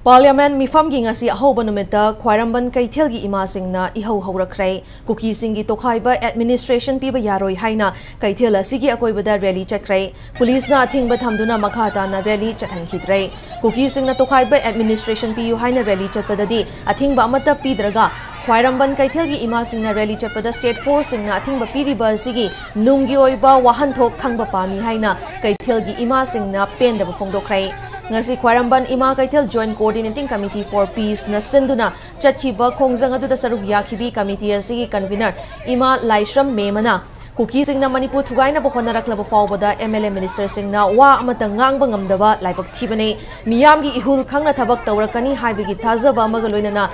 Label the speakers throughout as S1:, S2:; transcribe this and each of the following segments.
S1: Parliament mifam gi ngasi ahoba numita khwairamban kaithel gi ima singna ihau haurakrai kuki singi tokhaiba administration piba yaroi haina kaithel asigi akoibada rally chakrai police na athingba thamduna makhata na rally chathankhidrai kuki singna tokhaiba administration piu haina rally chatpadadi athingba amata pidraga khwairamban kaithel gi ima singna rally chatpada state force singna athingba piriba asigi nunggi oiba wahanthok khangba pami haina kaithel gi ima singna pendaba phongdokrai ngasi khwairamban ima kaithel joint coordinating committee for peace na sinduna chatkiba khongjang adu da saruk yakhibi committee asigi convener ima laishram memana kuki singna manipur thugaina bo honaraklaba fawbada MLA minister singna wa amata ngangba ngamdaba laibak thibane miyamgi ihul khangna thabak tawrakani haibigi thazaba amaga loinana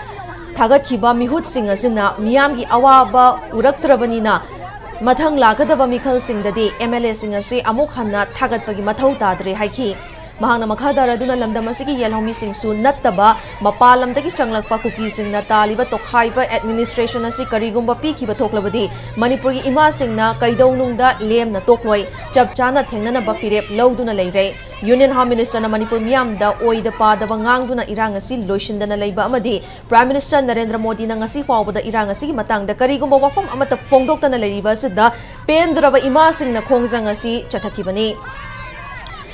S1: thagatkiba mihut sing asina miyamgi awaba uraktrabanina mathang lakadaba mikhal singdadi MLA sing asi amuk hanna thagatpagi mathau tadre haiki mahangna makhadara duna lamdam asigi yelhomi singsu nattaba mapalamdagi changlakpa kuki singna taliba tokhaiba administration asi karigumba pikhiba thoklabadi manipuri ima singna kaidaunungda lemna tokloi chapchana thengnana ba firep lawduna leire union home minister na manipur miyamda oida padaba ngangduna irang asi loishindana leiba amadi prime minister narendra modi na ngasi fawbada irang asi matangda karigumba wafam amata phongdoktana leiriba sida pendraba ima singna khongjang asi chathakibani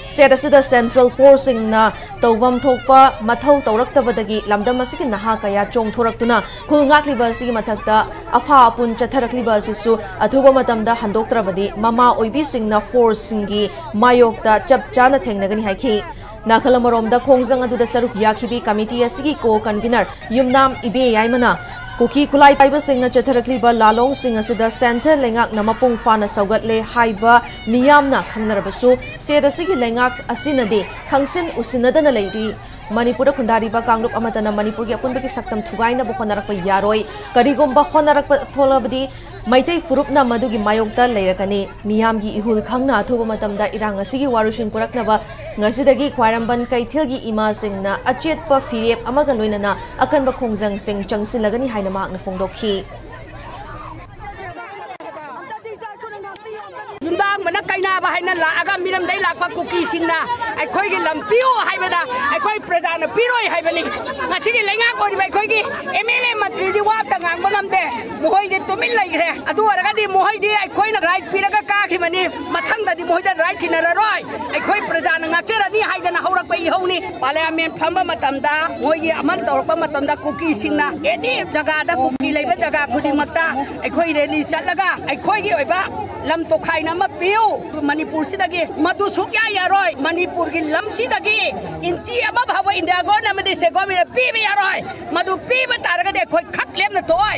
S1: State asida central forcing na tawam thokpa mathau tawraktabadagi lamdam asigi naha kaya chongthoraktuna khulngakliba asigi mathakta afa apun chatharakliba asisu athuba matamda handoktrabadi mama oibi singna force singi mayokta chapchana thengnagani haiki nakalamaromda khongjang aduda saruk yakhibi committee asigi co convener yumnam ibe yaimana kuki kulai paiba singna chatharakliba lalong sing asida center lengak namapung fana saugatle haiba miyamna khangnarabasu sedasigi lengak asinade khangsin usinadana leiri Manipur khundariba kanglup amatana Manipur gi apunbagi saktam thugaina bo khonarakpa yaroi karigomba khonarakpa tholabadi maitei furupna madugi mayokta leirakani miyamgi ihul khangna athuba matamda irang asigi warushin puraknaba ngasidagi khwairamban kaithilgi ima singna achetpa firep amaga loinana akanba khongjang sing changsilagani haina mahakna phongdokhi
S2: Jundang mana kaina ba haina la aga miram dai la kwa kuki singna ai khoi gi lampiu haibada ai khoi praja na piroi haibani ngasi gi lenga ko ri khoi gi MLA matri di wap ta ngang bangam de mohoi de tumin lai gre adu araga di mohoi di ai khoi na right piraga ka khimani mathang da di mohoi da right hinara roi ai khoi praja na ngachera ni haida na haurak pai hauni parliament phamba matam da moi gi aman tawrak pa matam da kuki singna edi jaga da kuki leiba jaga khuding makta ai khoi rally chatlaga ai khoi gi oiba lam to khaina ma piu Manipur sidagi madu sukya yaroi Manipur gi lam sidagi inchi aba bhawa india go na made se go mi pi yaroi madu pi ba targa de khoi khat lem na toy